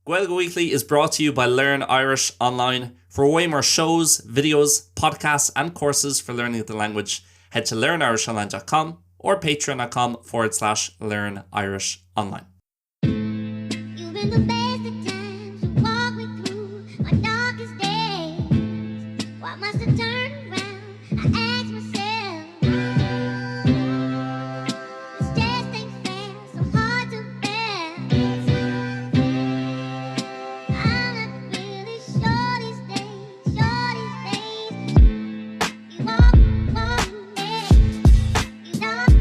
Gaeilge Weekly is brought to you by Learn Irish Online. For way more shows, videos, podcasts and courses for learning the language, head to learnirishonline.com or patreon.com/learnirishonline. You've been the best at times, you walk me through my darkest days. Why must I turn around? I ask myself. This just ain't fair, so hard to bear. I'm not really sure these days. You walk me, you don't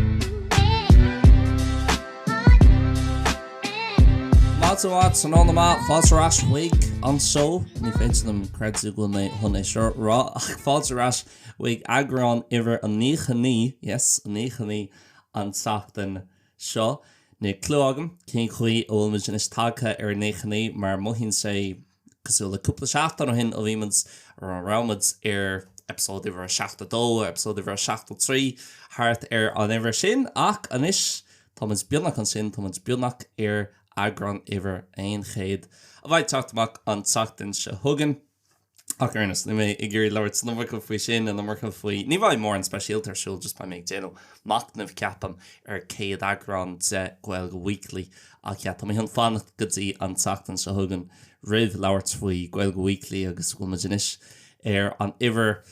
Lots and all the mat, fáilte rash week on show. Ní féidir them creidú go mé hun é seo rá fáilte rash week agran iver an níchaní, yes, an níchaní an sachtan seo. Ní clúagam, cén chuí ó muidir is tagcha níchaní, mar mohín sé cosúla cúpla seachtain ó hin ó bhímans ar rámad episód iver 72, episód iver 73, hart an iver sin, ach anis, Thomas Bíonnach an sin, Thomas Bíonnach agran iver ein chéad. A bhaid teachtamach an sachtain se thugan. Ach earnest, ní mé I ggurí leabhart snumhacha faoi sin an marcha faoi. Ní bhaid mór an speisialta arsúil just ba méid déanú macnamh ceapam céad agran de Gaeilge Weekly. Ach tá mé an fannacht gotí an sachtain se thugan rih leabhart faoi Gaeilge Weekly agus bhfuil inis an iver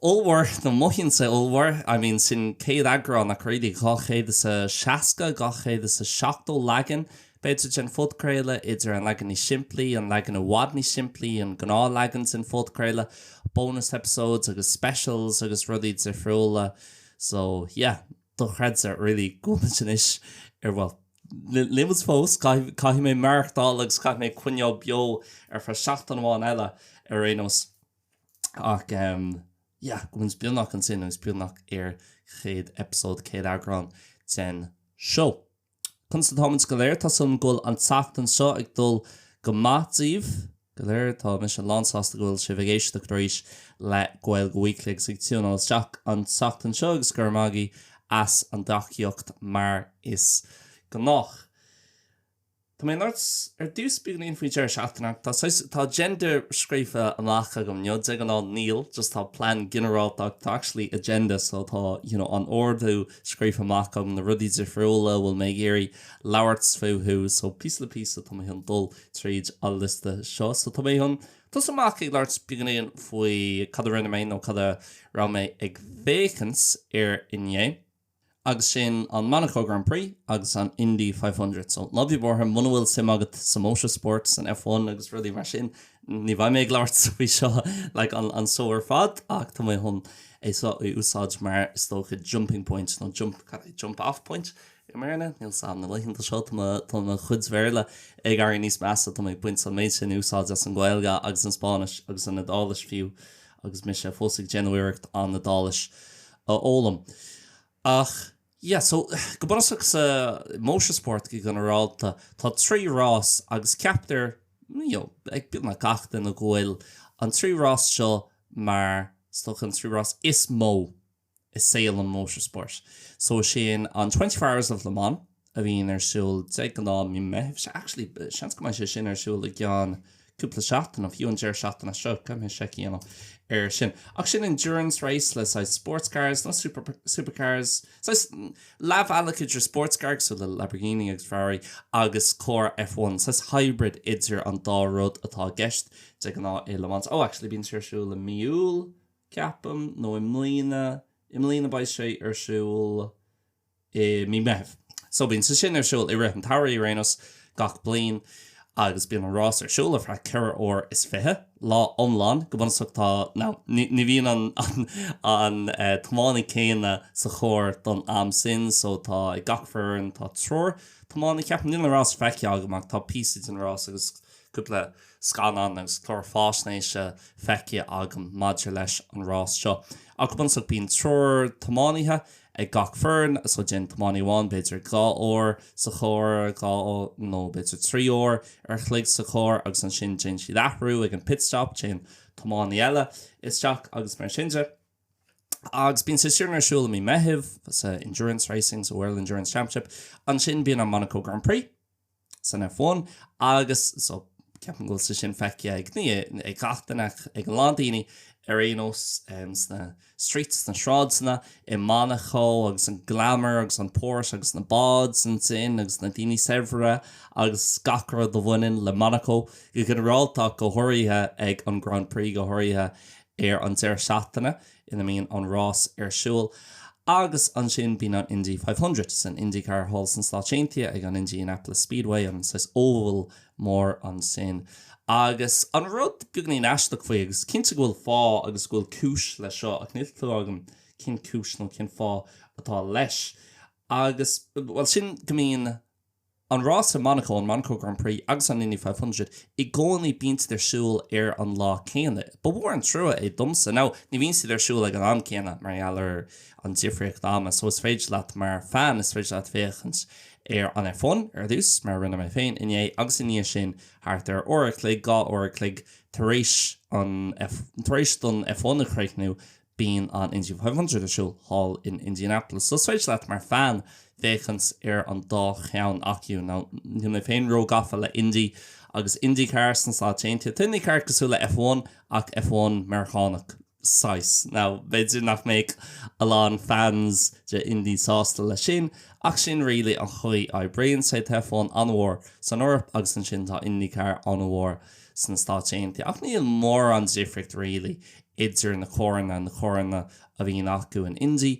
Ulwar, na mohin sa Ulwar, I mean, sin céad agran nach réidir gachéad is a seasca, gachéad is a Céadaoin, beidir gen fudcréile, idir an legan ní simplí, an legan a wad ní simplí, an Gnáthleagan sin fudcréile, bonus episodes, agus specials, agus rudí de friúla. So, yeah, do chreid are really good inis well. Limos fós, caithí mé marchdal, agus caithí mé cuinneo bio fra seachtain bháin eile rénos. Ach, yeah, gwns Bíonnach an sin, gwns Bíonnach chéad episód céad agran den show. Consta Thomas Galéir tá sun gúil an sachtain seo ag dul go mátíomh Galéir tá mis an lánsásta gúil sé bh éisteacht éis le Gaeilge Weekly ag tíúnál teach an sachtain seo agus gur mágaí as an dhaoine mar is gnách. Tá mé náirt dús bíoganín faoi deir seachtainach tá gender scrífa amachcha go mniod ag an níl just tá plan generálach tá actually agenda so tá an ordú scrífa amach na rudí de friúla bhfuil mé géirí leabhart fóthú so pís le pís tá mé an dul tríd a lista seo so tá mé hun Tás amach ag leabhart bíoganín faoi cad rinne mé nó cad ra mé ag bhéchans inné. Agus sin an Monacó Grand Prix agus an Indy 500. So love you bortha munahfuil sim agat sa motorsports an F1 agus rudí mar sin. Ní bhaid méid leabhart faoi seo like an sóir fad ach tá mé hun é úsáid mar istócha jumping point nó jump off point. Imarna, níl sam na leichen seo tá chudsmhéarla ag airí níos measa tá mé buint an méid sin úsáid as an Gaeilge agus an Spáinis agus an nadális fiú agus mis sé fósaigh genuíireacht an nadális ólam. Ach, yeah, so go bunasach sa motorsport go gan ráilta tá trí rás agus ceaptar ag bit na gach in na ghfuil an trí rás seo mar stoch an trí rás is mó is saoil an motorsport. So sin an 24 Hours of Le Mans a bhíon arsúil ag an mí meh actually seans go mai sé sin arsúil ag gan cúpla seachtain a fiú an deir seachtain a seo cam seici sin. Ach sin endurance race le sports cars, not supercars. So lav allocated sports cars, so the Lamborghini agus Ferrari agus core F1. So hybrid idir an dá rud atá gceist de gná Le Mans. Oh, actually bíonn siarsúil le miúil ceapam nó imlína bai sé arsúil mí meh. So bíonn sa sin arsúil I rith an tairí rénos gach blian agus bíon an rás arsúil fra ceir ó is fithe lá omláin go bunasachta ní bhíon an tománaí céine sa chóir don am sin so tá ag gachfar an tá tror tománaí ceapan níl an rás feice agamach tá písaid an rás agus cúpla scanan agus chlór fásnéise feice agam maidir leis an rás seo. Ach go bunasach bíon tror tománaithe ag gach fern so gin tománaíháin beidir 2 óir sa chóir nó beidir 3 óir chlig sa chóir agus an sin gin si athrú ag an pitstop gin tománaí eile is teach agus mar sinse. Agus bíonn sa siúr arsúil mí meitheamh sa endurance racing so World Endurance Championship an sin bíon an Monacó Grand Prix san F1 agus so ceapan go sa sin feice ag ní ag Galántacht ag Galántacht arénos sna streets na shrádsna I Monacó agus an glamour agus an Porsche agus na bods an sin agus na daoine severe agus scacra do bhainin le Monacó go gin ráilteach go thuirithe ag an Grand Prix go thuirithe an deir seachtaine ina míon an rás siúil agus an sin bí an Indy 500 san IndyCar hall san Sláinte ag an Indianapolis Speedway an says oval mór an sin agus an rud gugnaí eisteacht faoi agus cinnte gohfuil fá agus gohfuil cúis le seo ach níl agam cin cúis nó cin fá atá leis agus well sin gomíon an rás in Monacó an Monacó Grand Prix agus an Indy 500 I gcónaí bínt siúil an lá céine ba bhór an trua dumsa ná ní bhíon si siúil ag an céine mar ealar an difriocht dáma so is féidir leat mar fan is féidir leat féchans an F1 dús mar rinne mé féin iné agus in níos sin thart óirclig gá óirclig taréis don F1 a chréichnú bíon an Indy 500 siúil hall in Indianapolis so is féidir leat mar fan féchans an dá cheann acu ná mé féin ró gafa le Indy agus IndyCar san Sláinte IndyCar cosú le F1 ach F1 marchanach 6 now beidir nach méid a lá fans de Indy sásta le sin ach sin rilí an chuí Brian sé F1 anmhór san Eoraip agus an sin tá IndyCar anmhór san Sláinte ach níl mór an difricht rilí idir na choranna a bhíon acu in Indy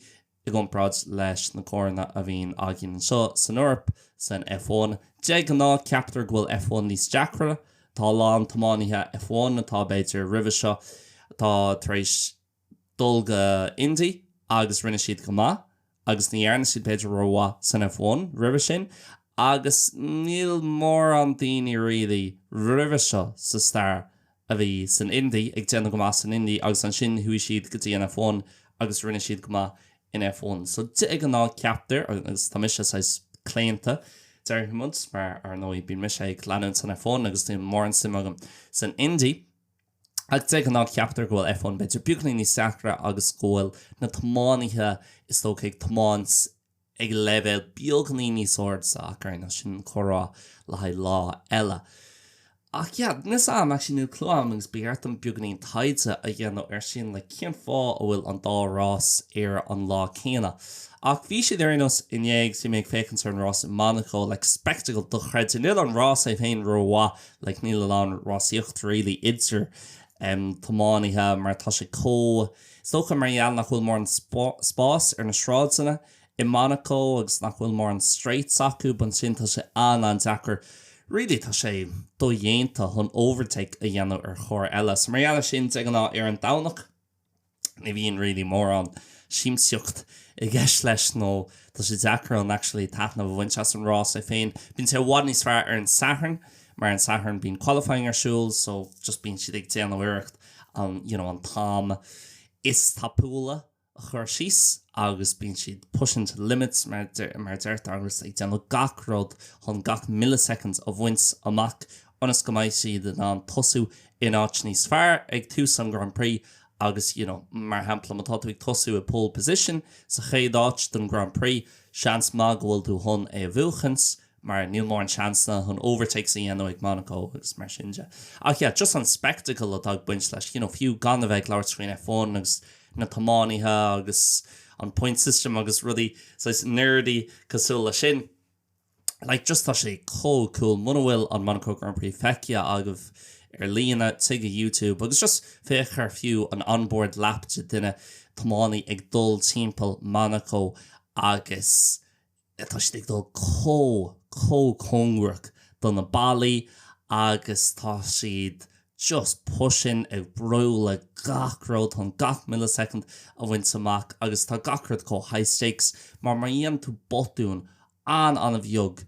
I gcomhpráid leis na choranna a bhíon agin seo san Eoraip san F1 de ná ceaptar gohfuil F1 níos deacra tá lán tománithe F1 atá beidir rih seo tá taréis dulga Indy agus rinne siad go maith agus níarna siad beidir roá san F1 rih sin agus níl mór an daoine rilí rih seo sa star a bhí san Indy ag déanana go maith san Indy agus an sin thuí siad go dtí an F1 agus rinne siad go maith in F1 so de ná ceaptar agus tá mis sais cléanta deir munt mar ar nó bíon mis ag leanúint san F1 agus ní mór an sim agam san Indy ag de ná ceaptar gohfuil F1 beidir bucnaí ní sacra agus scóil na tománithe is tócaigh tománs ag level beagnaí ní sord sa acar na sin chorá le haid lá eile ach yeah, nes am actually nu clúam agus beart an buganín taide a dhéanamh sin le cén fá bhfuil an dá rás an lá céine. Ach bhí sé nos inéag si méid fécans an rás in Monacó le spectacle do chreid níl an rás é féin roá le níl an rásíocht rilí idir tománithe mar tá sé có Stocha mar eall nach bhfuil mór an spás na sráidsanna in Monacó agus nach bhfuil mór an straight acu ban sin tá sé an deacair really tá sé do Déanta chun overtake a dhéanamh ar chóir eile. So mar eile sin ag an an damhnach ní bhíon really mór an síimseocht I gceist leis nó tá sé deacair an actually taithna bhaint as an rás é féin. Bíonn sé bhhaid níos fearr ar an Saturn mar an Saturn bíon qualifying arsúil so just bíonn siad ag déanamh iirecht an tám is tapúla a chur síos agus bíonn siad pushing to limits mar deirt agus ag déanamh gach rud chun gach milliseconds a bhaint amach onas go mbeidh siad an tosú in áit níos fearr ag tús an Grand Prix agus mar hampla má tá tú ag tosú a pole position sa chéad áit den Grand Prix seans má go bhfuil tú chun é bhuachans mar níl mór an seansna chun overtake sa dhéanamh ag Monacó agus mar sinse. Ach yeah, just an spectacle atá buint leis fiú gan a bheith leir screen F1 agus na tománithe agus an point system agus rudí so it's nerdy cosú le sin like just tá sé cool muna bhfuil an Monacó Grand Prix feice agah líana tuige YouTube agus just féchar fiú an onboard lap de duine tománaí ag dul timpeall Monacó agus tá si ag dul cóngrach don na bailí agus tá siad just pushing ag brúla gach ród an gach millisecond a bhaint amach agus tá gachrad có high stakes mar dhéanam tú botún an a bheog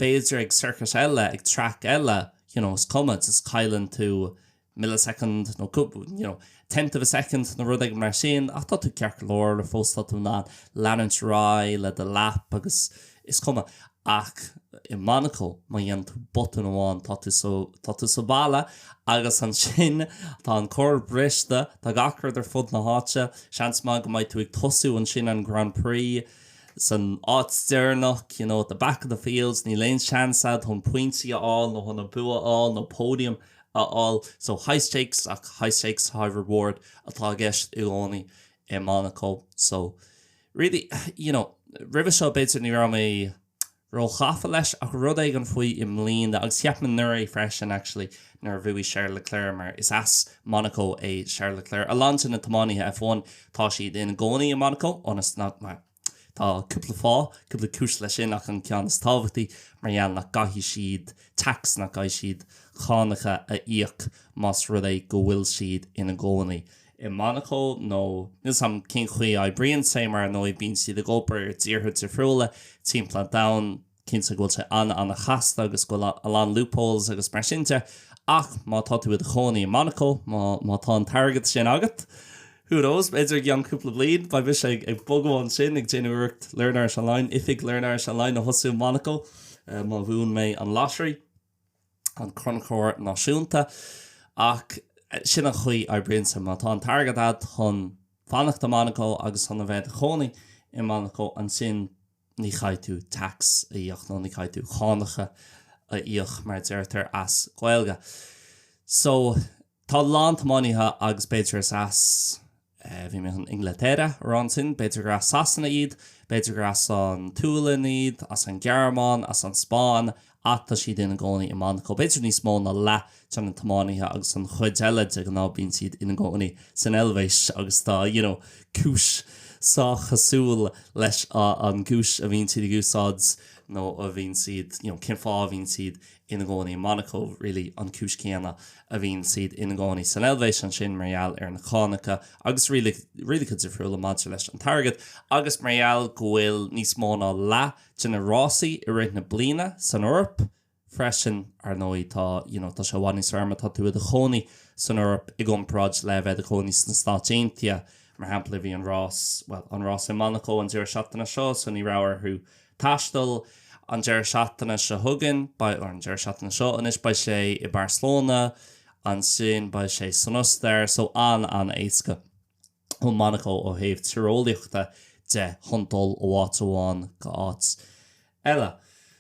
béidir ag circus eile ag track eile is coming is caiilen tú millisecond no tenth of a second na rud ag mar sin ach tá tú cearc leir le fósta tú ná leanúint rá le de lap agus is coming ach in Monacó má dhéanam tú botún amháin tá tú sa bála agus an sin tá an cór briste tá gachrad ar fud na háte seans má go mbeidh tú ag tosú an sin an Grand Prix san áit stearnach, at the back of the fields, ní léon seansad chun pointí all, nó chun bua all, no podium all. So high stakes, high reward atá gceist i gcónaí in Monacó. So really, ribh seo beidir ní ra mé ro chafa leis ach rud ag an faoi im líon agus ceapman nuir é freisin actually nar bhuaí Charles Leclerc mar is as Monacó é Charles Leclerc. A láinte na tamánaithe F1 tá siad in gcónaí in Monacó, honest not mar tá cúpla cúis leis sin ach an ceannas tábhachtaí mar dhean nach gaithí siad tax nach gaith siad chánacha a íoc más rud é go bhfuil siad ina gcónaí. In Monacó, no, nils am cén chuí a brion sé mar nó i bín siad a gopur tíorthú tir friúla, timpla down, cén sa gúil sé anna chasta agus go alán loopholes agus mar sinnte, ach má tá tú a chónaí in Monacó, má tá an target sin agat. Who knows, beidir gan cúpla bliad, ba bhís ag bogháin sin ag déanúirt learnirishonline, ifig learnirishonline a hosú Monacó, má bhún mé an láisrí, an chronicóir náisiúnta, ach sin a chuí a brinsa má tá an targadad chun fannacht a Monacó agus chun a bheith a chónaí in Monacó an sin ní chaid tú tax a íoch nó ní chaid tú chánacha a íoch mar deirtar as Gaeilge. So tá lán tamánaithe agus beidir as bhí mé an Inglaterra rán sin, beidir gur as Sasanna iad, beidir gur as an Túlan iad, as an Gearmán, as an Spáin, ata siad ina gcónaí in Monacó. Beidir níos mó na le tean an tamánaithe agus an chuid eile ag an ábíonn siad ina gcónaí san elvéis agus tá, cúis sa chasúil leis an gúis a bhíonn siad i gúsáids nó a bhíonn siad, cin fá a bhíonn siad ina gcónaí in Monacó, really an cúis céanna a bhíonn siad ina gcónaí san elvéis an sin marall ar na chánacha agus really chud sa friúla maidir leis an target agus marall gohfuil níos mó ná le na rásaí i réit na bliana san Eoraip freisin ar nóí tá se bhainní sarma tá tú a chónaí san Eoraip i gcomhpráid le bheith a chónaí san Stáit mar hampla bhí an rás in Monacó an deir seachtainna seo san ní ráharthú taistil an deir seachtainna se thugann an deir seachtainna seo anis ba sé i Barcelona an sin ba sé san Uster so an éasca ó Monacó ó thaobh tíreolaíochta de chuntal óháin go áit eile.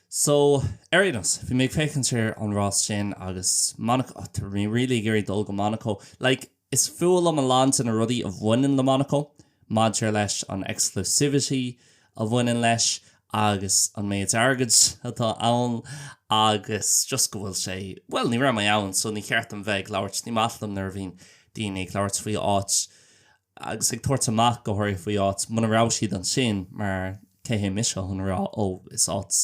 So, Erinos, bhí mé fécinn sér an rás sin agus Monacó, mí rilí gurí dul go Monacó. Like, is fuil am an láint in a rudí a bhaineann le Monacó, maidir leis an exclusivity a bhaineann leis agus an méid agad atá ann agus just go bhfuil sé, well, ní ra mé ann, so ní cheart an bheith labhairt ní matlam nar bhín daoine ag labhairt faoi áit agus ag tuairt amach go thuir faoi áit muna rá siad an sin mar céhé miseo chun rá is áit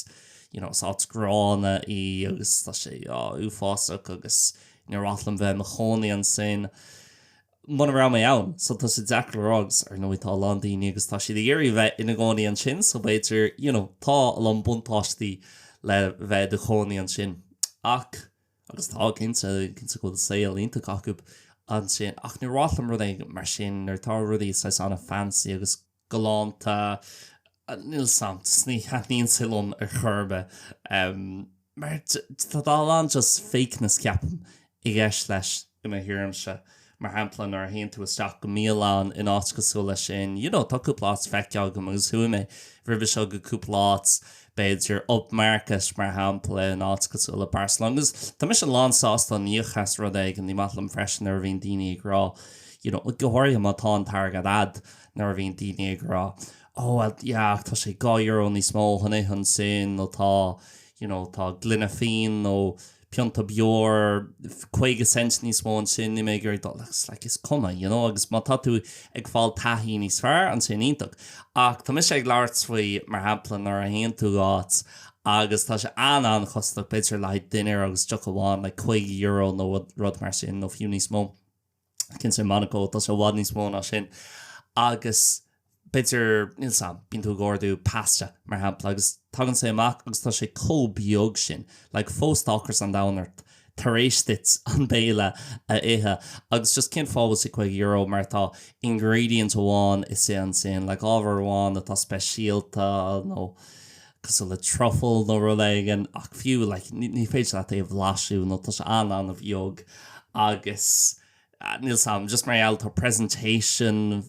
is áit grána í agus tá sé uafásach agus ní ráthlam bheith mo chónaí an sin muna rá mé ann, so tá sé deaclarágus ar nó tá lán daoine agus tá siad dhéirí bheith ina gcónaí an sin, so beidir tá an buntáistí le bheith de chónaí an sin ach agus tá cinnte go saoil ionta acu an sin ach ní ráthlam rud é mar sin ar tá rudí sa anna fancy agus Galántacht níl sam sní níon silum ar churbe mar tá dálan just fakeness ceapan I gceist leis I mé hirimse mar hamplan ar haon tú isteach go míán in ácasúla sin tá cúplát feiceáil go agus thuime ribh seo go cúplát beidir upmarcas mar hampla in ácasúla Barcelona agus tá mis an lánsásta níochas rud ag an ní matlam freisin ar bhíon daoine ag rá gohair má tá an targad ad nar bhíon daoine ag rá tá sé €2 ní smó hanna an sin nó tá glunne féin nó pianta beor 50 cent ní smó an sin ní mé gur is cuma agus má tú ag fáil taithí níos fearr an sin ionach ach tá mis ag leart faoi mar hamplan ar a haon tú gát agus tá sé an chosta beidir le duine agus tu amháin le €50 nó rud mar sin nó fiú níos mó cin sé Monacó tá sé bhád níos mó ná sin agus beidir níl sam bíonn tú gcóirú pasta mar hampla agus tagann sé amach agus tá sé cóbeag sin le fóstalkers an dánart tar éistit an béile a ithe agus just cin fábhas €50 mar tá ingredient amháin is sé an sin le ábhar amháin atá speisialta nó cos le truffle nó ruléigen ach fiú ní féidir le é bhláisiú nó tá sé an a bheog agus níl sam just mar eall tá presentation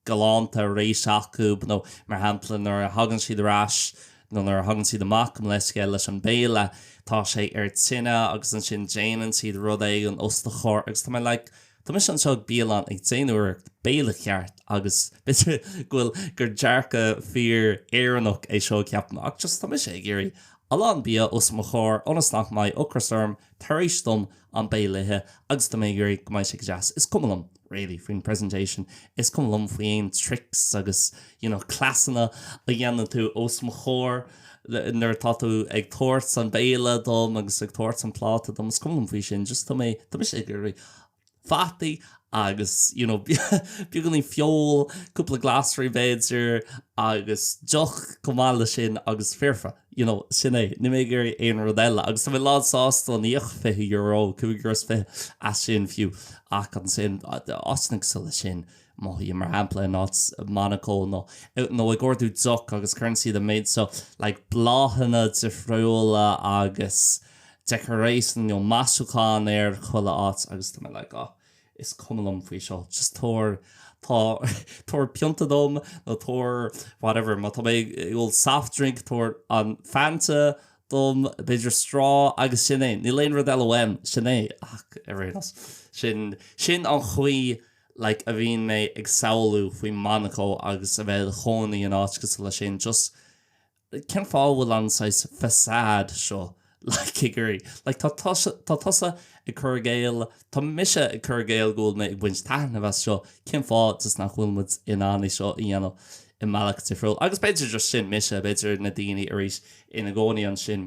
galanta rééis acu nó mar hamplan ar hagann siad arás nó ar hagann siad amach am leis leis an béile tá sé ar tine agus an sin déanaan siad rud é an os de chóir agus tá like tá mis an seo bíalan ag déanúir béle cheart agus bitir ghfuil gur dearcha fír éannach é seo ceapan ach just tá mis é géirí Alán bí os mo chóir onas nach mai ocrasarm taréis dom an béilethe agus tá mé gurí go mai sé jazz is cumlam really faoin presentation is cumlam faoin tricks agus classanna a dhéanaan tú os mo chóir nuair tá tú ag tuairt an béile dom agus ag tuairt an pláta dom is cumlam faoi sin just tá mé sé gurí fataí agus bugan í fiol cúpla glasrí béidir agus deoch comála sin agus fearfa sin é ní mé gur éon rodile agus tá bh lád sásta níoch €50 cúgus fé as sin fiú ach an sin osnig sulla sin moille mar hampla ná Monacó nó ag gcóirú doch agus currency the méid so like bláhanna difriúla agus decoration masúcháin ar chuile áit agus tá mé like is cumlam faoi seo just tóir pianta dom nó tóir whatever má tá mé ghfuil soft drink tóir an Fanta dom beidir strá agus sin é ní léon rud eile sin é ach rénas sin an chuí like a bhíon mé ag saoú faoi Monacó agus a bheith chonaí an áitgus lei sin just cen fáhfuil an facade seo like gurí like tá tosa I chur Gaeil tá mise I chur Gaeil ghúil mé ag buint taithna bheith seo cin fá just nach bhfuil muid in ánaí seo i dhéanamh I meach tifriúil agus beidir just sin mise beidir na daoine arís ina gcónaí an sin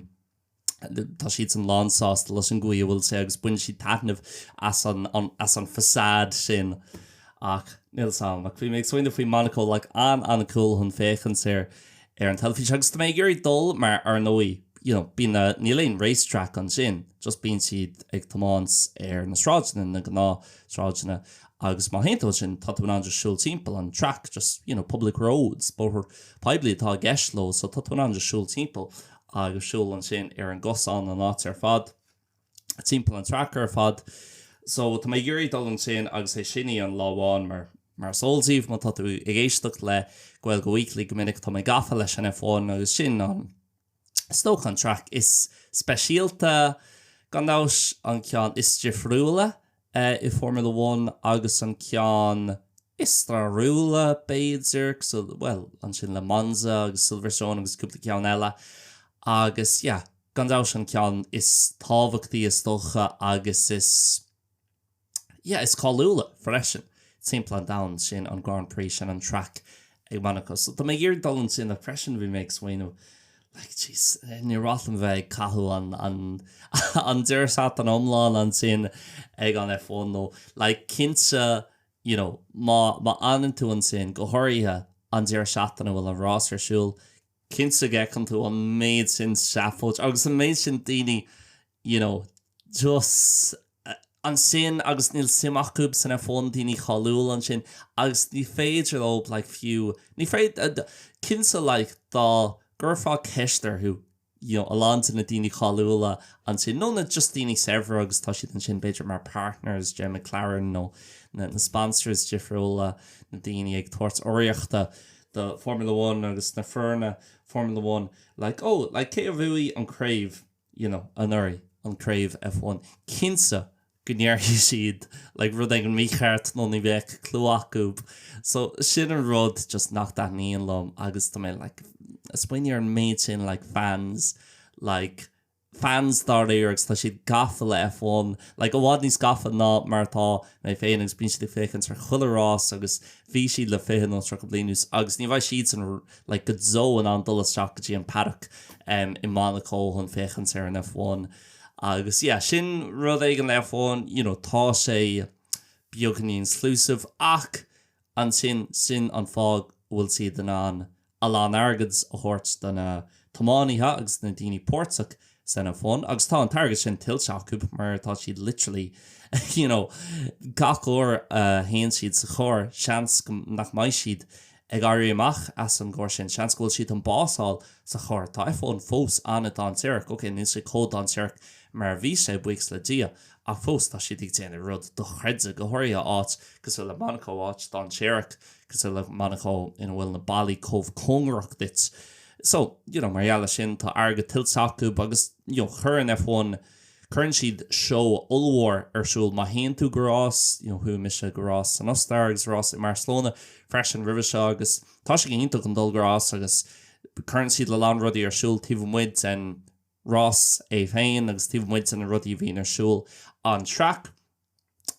tá siad an lánsásta leis an gcuí bhfuil sé agus buint siad taithnamh as an facade sin ach níl sam ach bhí méid soinne faoi Monacó like an cool chun féchan sé ar an telefís agus tá mé gurí dul mar ar nóí bín na níléon racetrack an sin just bín siad ag tománs ar na stráidena na gná stráidena agus má héintó sin tá an just siúil timppel an track just public roads bóthir peibli tá geisló so tá an just siúil timppel agus siúil an sin ar an gosán an áit ar fad timppel an track ar fad so tá mé gurí dul an sin agus é sinní an láháin mar solsíh má tá tú ag éisteacht le Gaeilge Weekly go minic tá mé gafa leis an fáin agus sin an Stoch an track is speisialta gandás an cean is difriúla I Formula 1 agus an cean is rúla béidir so well an sin le Monza agus Silverstone agus cúpla cean eile agus gandás an cean is tábhachtaí is stocha agus is cáúla freisin timppla down sin an Grand Prix sin an track ag Monacó so tá mé gur dalan sin a freisin bhí méid swainú like jeez ní rátham bheith cathú an dúirsat an omláin an sin ag an F1 nó like cinse má anan tú an sin go háirithe an dúirsatan bhfuil an rás ar siúil cinse gechan tú an méid sin seafóid agus an méid sin daoine just an sin agus níl simachúb san F1 daoine chaúil an sin agus ní féidir ó like fiú ní féid cinse like dá Gurfá ceistar who alánta na daoine chaúla an sin nó na just daoine server agus tá siad an sin beidir mar partners Jim McLaren nó na sponsors difriúla na daoine ag tuairt oireachta the Formula 1 agus na fearna Formula 1 like cé a bhuaí an craobh an uirí an craobh F1 cinse gnéirthe siad like rud ag an mícheart nó ní bheith clúachúb so sin an rud just nach that níon lom agus tá mé like when you're meeting like fans dar éireachs tá siad gafa le F1 like a bhád níos gafa ná martá na féin agus bín siad féchan ar chuilerás agus bhí siad le féhan ó tro blianús agus ní bhaid siad san like go zó an dolas strategy an paddock in Monacó chun féchan ar an F1 agus sin rud ag an F1 tá sé beagnaí inclusive ach an sin an fág bhfuil siad an Alán argads a thuirt den tománaithe agus na daoine pórtach san F1 agus tá an target sin tilteachúb mar tá siad literally gach uair haon siad sa chóir seans nach maiid siad ag airí amach as an gcóir sin seans goil siad an básáil sa chóir tá F1 fós anna an tíirc ok níos sé cód an tíirc mar bhí sé buics le dia a fós tá si ag déanana rud do chreide go háirithe áit gus le Monacó áit don séireach gus le Monacó ina bhfuil na bailí chomh dit. So, margheall sin tá airge tiltsacu agus chur an F1 chuann siad seo ulmhór arsúil má haon tú gorás, thu mise gorás san Ostar agus rás i Barcelona freisin rih seo agus tá sé ionach an dul gorás agus chuann siad le lán rudaí arsúil tíomh muid an rás é féin agus tíomh muid an rudaí bhíon arsúil an track.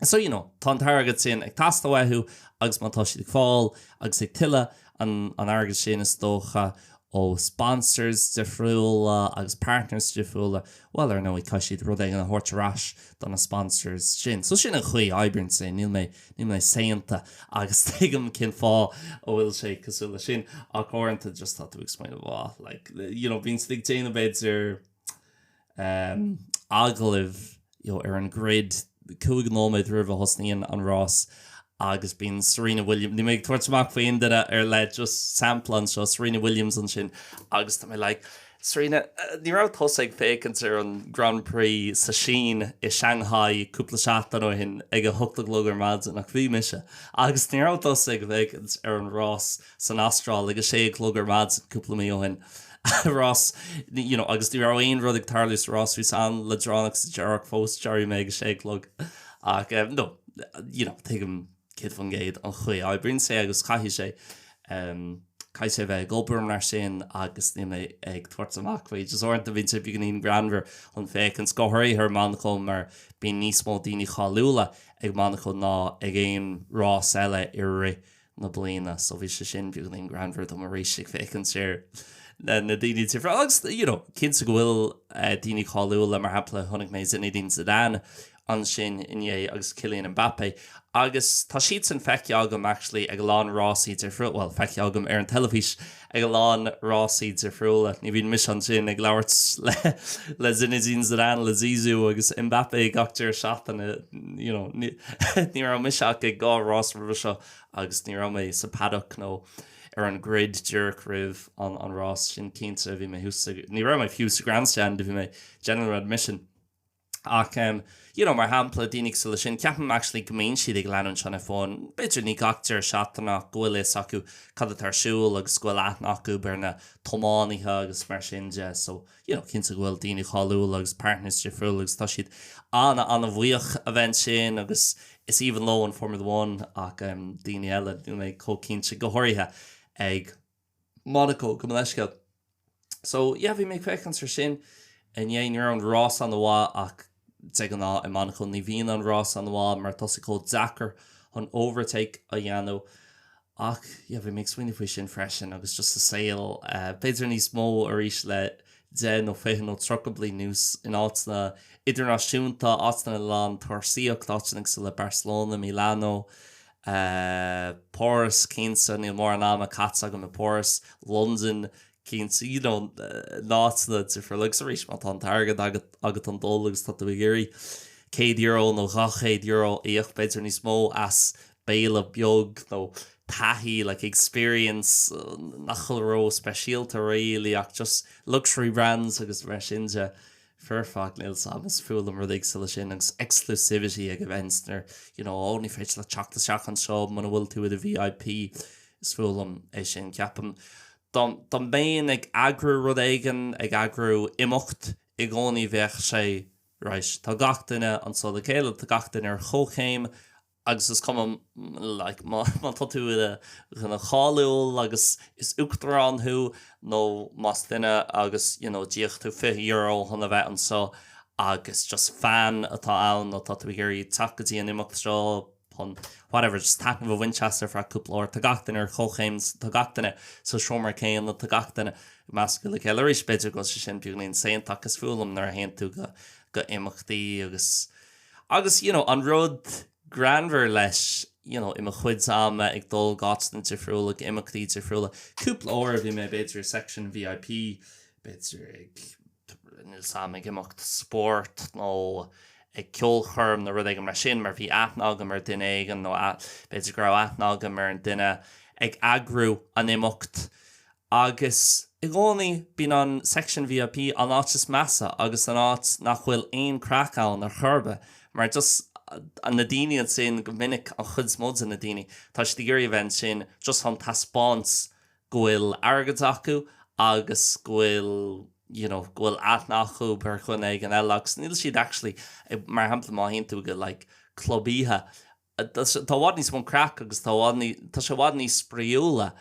So, tá an targad sin ag tasta bhaithú agus má tá siad ag fáil agus ag tuile an airgad sin is dócha ó sponsors difriúla agus partners difriúla, well ar nó I caiisiad rud ag an hortarás don na sponsors sin. So sin a chuí Eibreann sin, níl mé Céadaoin agus tuigim cin fá ó bhfuil sé cosúla sin ach orintanta just tá tú explain bhá. Like, bhín stig déana beidir aglah ar an grid 2 nóid rih hosnaíon an rás agus bín Serena Williams, ní méid tuairteach faoin dara le just samplan seo Serena Williams an sin agus tá mé Serena, ní rá thosaigh fécant ar an Grand Prix sa Sin I Shanghai cúpla seachtain ó hin ag a thugtaglógar maidin nach bhí mise. Agus ní rá thosaigh fécant ar an rás san Astráil agus sé glógar maidin cúpla mí ó hin. Ross, agus ní rá aon rud ag tarlús Ross hús an le dránach sa dearach fós Jerry me agus sé glóg. Ach, no, tuigim cid fan géad an chuí Eibreann sé agus caithí sé cai sé bheith gobúm nar sin agus ní mé ag tuairt amach faoi just orintanta bhín sé beganín granver an fécinn scóthirí ar Monacó mar bíon níos mó daoine cháúla ag Monacó ná ag éon rás eile I ri na bliana so bhí sé sin beganín granver do mar rééis fécinn sér na daoine tífra agus cin sa go bhfuil daoine cháúla mar hapla tháinig mé sin daoine sa dána an sin inné agus Kylian Mbappé agus tá siad san feiceágam actually ag lán rásaí ar friúil, well feiceágam ar an telefís ag lán rásaí ar friúla ní bhíon mis an sin ag leabhart le Zinedine Zidane le Zizou agus Mbappé gachtar seachtainna ní ra miseach ag gá rás ri seo agus ní ra mé sa paddock nó ar an grid dúrach rih an rás sin cinnte bhí mé ní ra mé fiú sa grandstand bhí mé general admission ach mar hampla daoine sa sin ceapan actually gomén siad ag leanúint sena fáin beidir ní gachtar seachtainach goilis acu cad tarsúil agus go leat acu bar na tománaithe agus mar sin de so cinnte gohfuil daoine cháúil agus partners de friúil agus tá siad anna bhuioch a bhaint sin agus is even low an Formula 1 ach daoine eile mé cócinnte gothirthe ag Monacó go leisce. So bhí mé fécant ar sin in dhéanaar an rás an bhá ach te gan ná I Monacó ní bhíon an rás an bhá mar tosicó Dakar an overtake a dhéanú ach bhí mé swinine faoi sin freisin agus just a saoil beidir níos mó ar ís le de nó féhan nó trocha bliain nús in áitna idirnáisiúnta áitna lán thosaitheoicht áitna sa le Barcelona, Milano, Paris, Cinsa, níl mór an am a catsa go me Paris, London, Cinsa, náitna for legus a rééis má tá targad agat an dólagus tá bhgéirí €100 nó €200 íoch beidir níos mó as béile beag nó tahi like experience nachholró speisialta réili ach just luxury brands agus mar sinse furfach níl samas fulam rudig sa sin agus exclusivity ag events nar óní féit le teachta seach an seo man bhfuil tú a VIP is fulam é sin ceapam Don béin ag agrú rud éigen ag agrú imimecht I gcónaí bheith sé reis tá gach duine an so le céile tá gach duine ar chóchéim agus is cum like má tá tú gna cháúil agus is uachtarrán thu nó más duine agus díoch tú €50 chuna bheith an so agus just fan atá ann nó tá tú géirí tacatí an imimecht seo whatever just taking of Winchester for a couple or tagachtin or chochéims tagachtin so shomer céan na tagachtin masculine calories better go sin buglín saying takas fulum nar hen tú go imachtaí agus an road granver leis ima chuid sama ag dul gatstan tifriúla imachtaí tifriúla cúpla óir bhí mé better section VIP better ag sam ag imacht sport nó ag ceolchorm na rud ag mar sin mar bhí aithnága mar duine éigen nó beidir gra aithnága mar an duine ag agrú an imimecht agus I gcónaí bín an section VIP an áit is measa agus an áit nach bhfuil aon crackáin ar churbe mar just an na daoine an sin go minic an chud smód an na daoine tá si géirí bhain sin just an taspáins gohfuil agad acu agus gohfuil gohfuil aithnachu per chun ag an eile níl siad actually mar hampla má haon tú go like clubíthe tá bhád níos mó crack agus tá sé bhád níos spríúla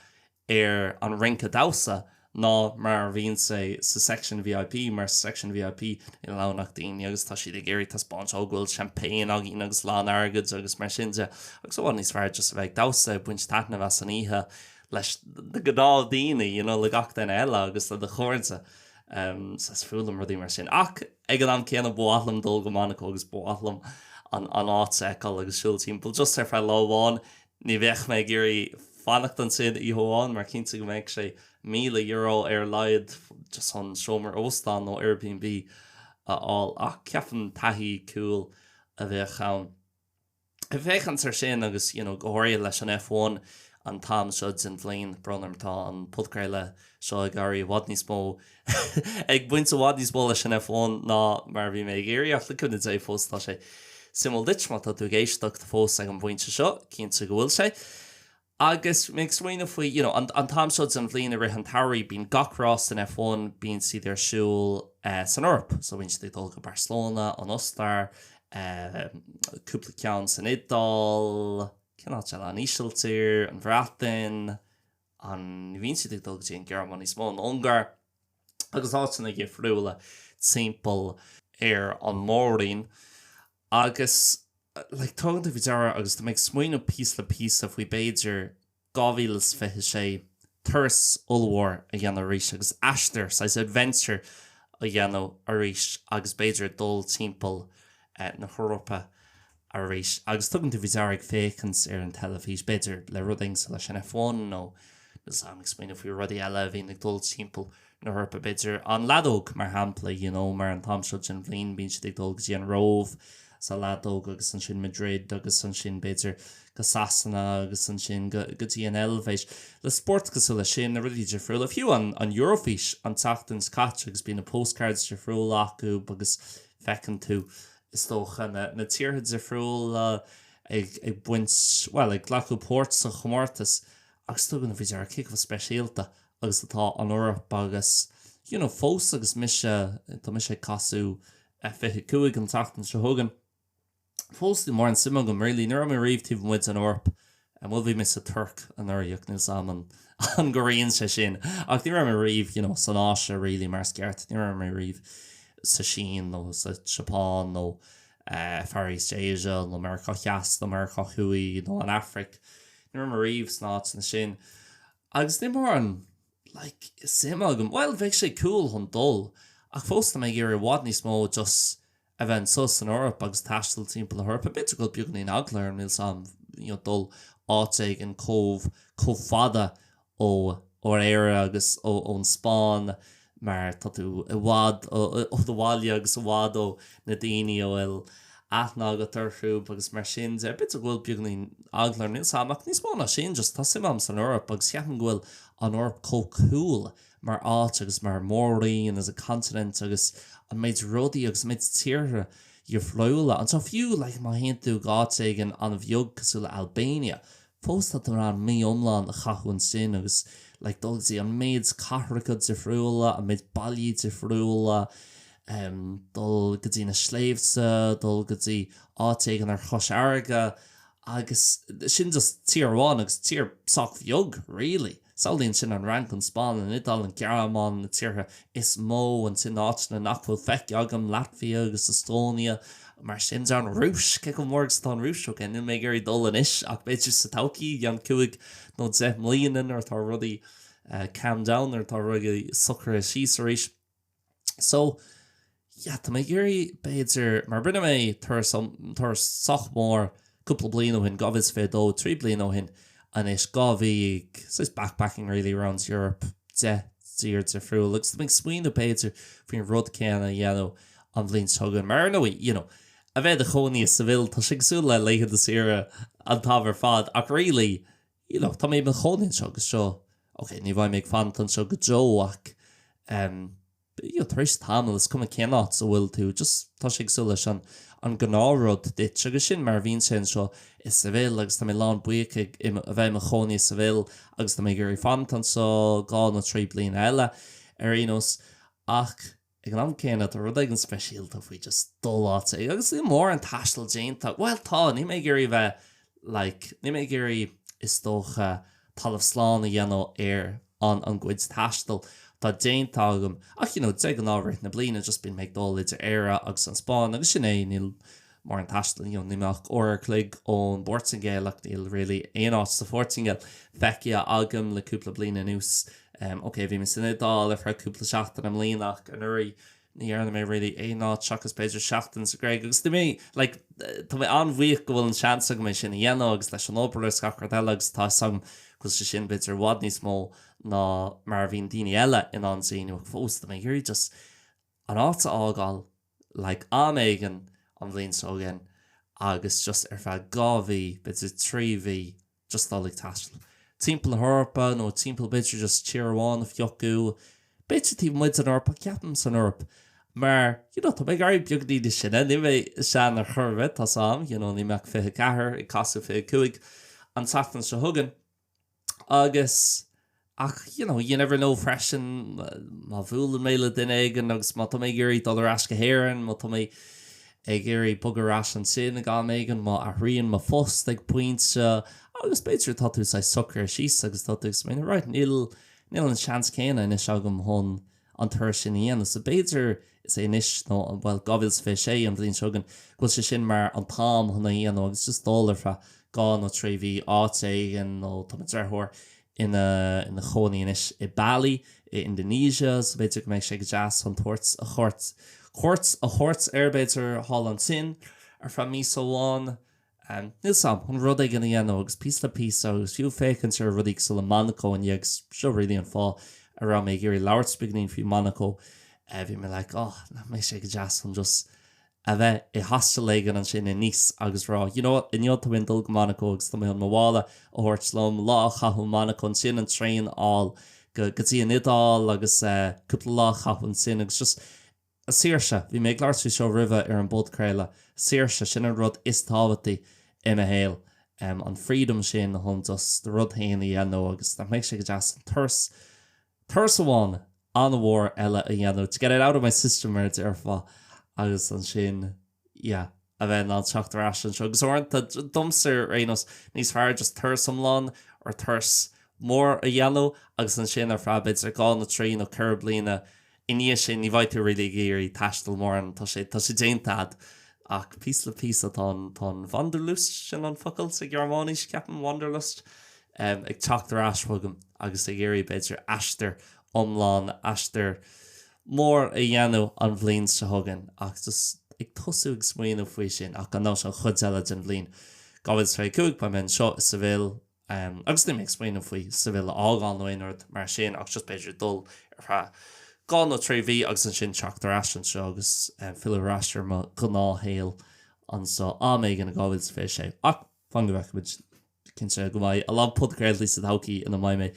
ar an rinca dása ná mar bhíonn sa section VIP mar section VIP in lánach daoine agus tá siad ag géirí taspáins ógfuil champagne agin agus lán agad agus mar sinse agus bhád níos fearr just bheith dása buint taithna bheits an ihe leis de godá daoine le gach den eile agus le de chóirte sas fuúlam rudí mar sin ach ag an céanna bhálam dul go Monacó agus bhálam an áit eáil agus siúil timppla just ar fear láháin ní bheith me géirí fannacht an sin í hóáin mar cinnta go méid sé €1,000 ar leiad just an seomar óstáin nó Airbnb aáil ach ceafan taithí cool a bheith chaun. I bheith an tar sin agus gohair leis an F1 an tam siúd sin bhléin brunarmtá an podcréile seo ag garí bhd níos mó ag buinte bhd níos mó leis an F1 ná mar bhí mé géirí ach le chuna é fós tá sé simú dit má tá tú géisteacht fós ag an buinte seo cinnta go bhfuil sé agus mé smoine faoi an tam siúd an bhléin a rith an tairí bín gachrás an F1 bín siad ar siúil san Eoraip so bhain siad dul go Barcelona an Ostar cúpla ceann san Idal Cannot se an Ísiltír, an Bhreatain, an bhíonn siad ag dul go dtí an Gearmáin níos mó an Ungar agus áitina ag friúla timppel ar an mórín agus táganta bhí deara agus tá méid smuoine pís le pís a bhí beidir 2026 thuras ulmhór a dhéanamh arís agus aistear sais adventure a dhéanamh arís agus beidir dul timppel na Eorpa arís agus tugann tú bhí dearg féchans ar an telefís beidir le ruding sa leis an F1 nó gus am explain if rudí eile bhíon ag dul timppel na Eorpa beidir an ladóg mar hampla mar an tamseo sin bhíon bíonn siad ag dul go dtí an rómh sa ladóg agus an sin Madrid agus an sin beidir go Sasanna agus an sin go dtí an Elvéis le sport go le sin na rudí de friúil a fiú an Eurofís an tachtans catch agus bíon na postcards de friúil acu agus fecinn tú is tócha na tíortha de friúil ag buint ag ghlacu pórt sa chomórtas agus tugann bhí ar cic speisialta agus atá an Eoraip agus fós agus tá mis sé casú fiche cuaig an tachtan se thugan fós í mar an simime go rilí nuair am riomhtíh muid an Eoraip an bhfuil bhí mis a Turc an aireach nó sam an goíonn sé sin ach ní am riomh san áise rilí mar sceart ní am riomh sa Sín nó sa Japan nó Far East Asia nó America cheas nó America chuí nó an Afric ní am riomh snáit na sin agus ní mar an sim agam bhil bheith sé cool chun dul ach fós na mé gur bhád níos mó just a bheith sus an Eoraip agus taistil timppla Eoraip a bit go beag ní aglair mil sam dul áteigh an chomhfada ó éire agus ón Spáin mar tá tú i bhád ó do bháile agus bhád ó na daoine ó bhfuil aithná go tarthúb agus mar sin a bit a bhfuil beag ní aglair níl samach níos mó na sin just tá simam san Eoraip agus ceapan ghfuil an Eoraip cool mar áit agus mar mórín as a continent agus an méid rudaí agus méid tíortha ar phleúla an tá fiú má haon tú gáteigh an bheog cosúla Albania fós tá an mí omláin a chaún sin agus dulgaí an méid cathracha de friúla a méid bailí de friúla dul go dtí na sléimhsa dul go dtí áteigh an ar chos airge agus sin just tíorháin agus tíor soch bheog really Saolíonn sin an rank an Spáin an Idal an Gearmáin na tíortha is mó an sin áitina nachfuil feici agam Latvia agus Estonia mar sin an rúis ce go mórgus tá rúis cin nu mé gurí dul an is ach beidir sa taucií an cuaig nó 10 mlíonan ar tá rudí calm down ar tá rudí sucr a síos éis so tá mé gurí beidir mar brine mé tar soch mór cúpla blian ó hin govis fé dó 3 blian ó hin and it's Gaeilge so it's backpacking really around Europe tíir de friúil agus mé smuoin a beidir faoin rud céanna an bblin tugan mar nó a bheith a choní sa bhil tá siagsú le leiad is ire an tábhar fad ach really tá mé chonín seo agus seo ok ní bhaid méid fan an seo go Joe ach thris tamil is cum céanát sa bhfuil tú just tá sé agsúil leis an gnáród dit agus sin mar bhíonn sin seo is sa bhil agus tá mé lán buíoch a bheith a choní sa bhil agus tá mé gurí fantan so gá na trí bliain eile unos ach ag an céine a rud ag an speisialta faoi just dóláte agus í mór an taistal déanta well tá ní mé gurí bheith ní mé gurí is dócha talamh sláán a dhéanó an gcuid taistal tá déanta agam ach te an ábhairt na bliana just bín méid dul idir éire agus an Spáin agus sin níl mar an taistal níach orclaigh ón Bortingéileach níl ri éáit sa Fortingéil feice agam leúpla bliana nús Ok, bhí me sinna dá ar cúpla seachtain am líonach an uirí níarna mé ri éáit seachas beidir seachtain sa Greg agus du mé tá mé anmhuioch go bhfuil an seansa go mé sin dhéana agus leis an ópla scachar eile tá sam gus sé sin bit ar bhád níos mó ná mar bhíon daine eile in an síú fósta mé gurí just an áta ágáil améigen an bhíon sógan agus just ar feadh gábhí bit tríhí just dálaigh taistal. Timppla Eorpa nó timppla bitir just tíarháin a fiocu bitir tí muid an Eorpa ceapam san Eorp mar tá mé garí beagdí de sinna ní bheith sean ar churbh tá sam ní meach fithe cethir i casú fithe cuaig an tatan se thugan agus ach you never know freisin má bhúla méile duine aigen agus má tá mé gurí dul ar easca héireann má tá mé ag gurí bugarrás an sin a gá méigen má a rion má fós ag pointse agus beidir tatú sa sucr síos agus tatús mé right níl an seans céine in is agam hon an thuir sin íana sa beidir is é níis nó bhfuil gohfuils fé sé an bblin segan goil sé sin mar an tám honna íana agus just dólar fra gá nó tríhí áit éigen nó tá dreithir ina choní inis I Bali I Indonesia so beidir go méid sé go jazz an tuairt a chóirt arbeidir hall an sin ar fra mí soháin Níl sam chun rud ag an dhéanú agus pí le pí agus fiú fécinn ar rudíigh sa le Monacó an dhéag seo rií an fá a ra mé gurí leabhartspignín fiú Monacó bhí me le mé sé go jazz an just a bheith I hastalléigen an sin in níos agus rá inota bhain dul go Monacó agus tá mé an mhála ó thuirt slóm lá chathú Monacó an sin an tréin áil gotí an idáil agus cúpla lá chathú sin agus just a siirse bhí mé gglairtú seo ribh ar an bodcréile siirse sin an rud is tábhatí ina héal an freedom sin na hon just de rud héana dhéanú agus na méid sé go jazz an thurs amháin an bhór eile a dhéanú to get it out of my system ar fá agus an sin a bheith an teachtarrás an seo agus orintanta dumsir rénos níos fearr just thurs amláin ar thurs mór a dhéanú agus an sin ar frabid ar gáin na trí nó cur bliana iní sin ní bhaid tú ri géirí taistal mór an tá sé déantad ach pí le pí tá Wanderlust sin an focail sa Gearmánis ceapan Wanderlust ag teachtarrás fugam agus ag géirí beidir eistear omláin eistear mór a dhéanú an bhliain sa thugan ach just ag tosú ag smaoinú faoi sin ach an ná an chud eile den bhliain gábhfuil tre cuaig ba men seo sa bhil agus ní ag smaoinú faoi sa bhil ágáil nóinúirt mar sin ach just beidir dul ar gá nó tríhí agus an sin teachtarrás an seo agus fiúráir má gnáthhéal an sa áméid an gábhfuil fé sé ach fan go bheith cin sé go maiid a lá podcréil lí sa thacaí ina maiid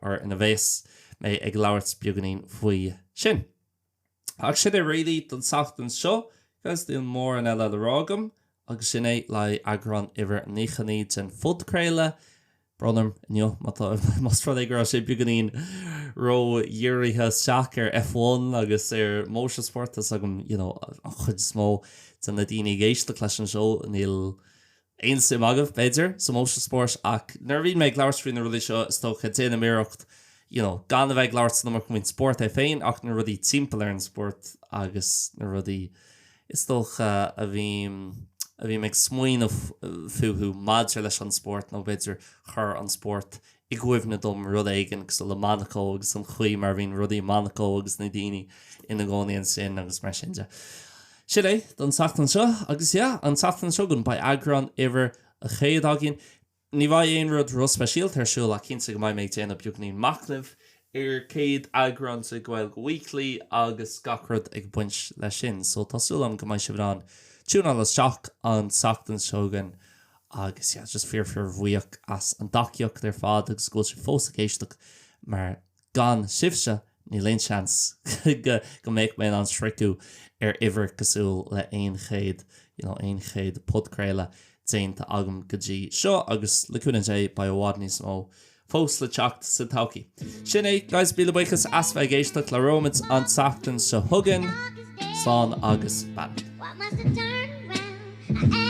ar ina bhés mé ag leabhart beaganín faoi sin. Ach sin é réí don saachtain seo gus dún mór an eile le rágam agus sin é le agran iwwer níchaní den fudcréile Bronam mas fra gur sé beganín ro dhéirithe seachar F1 agus ar motorsportas agam chud smó den na daoine géiste leis an seo níl ein sim agah beidir sa motorsport ach nervhí méid leabhartrín ru seo stocha déana méireacht gan bheith leabhart na mar chun sport é féin ach na rudí timppla ar an sport agus na rudí is stocha a bhí meid smuoin fuú maidir leis an sport nó beidir chur an sport I gcuimhna dom rud éigen agus le Monacó agus an chuí mar bhín rudí Monacó agus na daoine ina gcónaíon sin agus mar sinse. Si é don saachtain seo agus an saachtain seo gon ba agran iwwer a chéadágin ní bhaid éon rud ru speisialta arsúil a cinnta go maiid méid déanana beagnaíon macnamh ar céad agran sa Gaeilge Weekly agus gachrad ag buint lei sin so tásúlam go maiid se bhrán túna le seach an saachtain seogan agus just fear bhuiach as an daceocht ar fád agus go sé fós a géisteach mar gan sibse ní léon chance go méid mé an sriú ihir cosúil le aon chéad podcréile Déanta agam go dtí seo agus leúna é ba bhád níos mó fós le teacht sa tauci. Sin é gais bí le buchas as bheith géisteach le rómid an teachtain sa thugan, slán agus band. What must I turn around?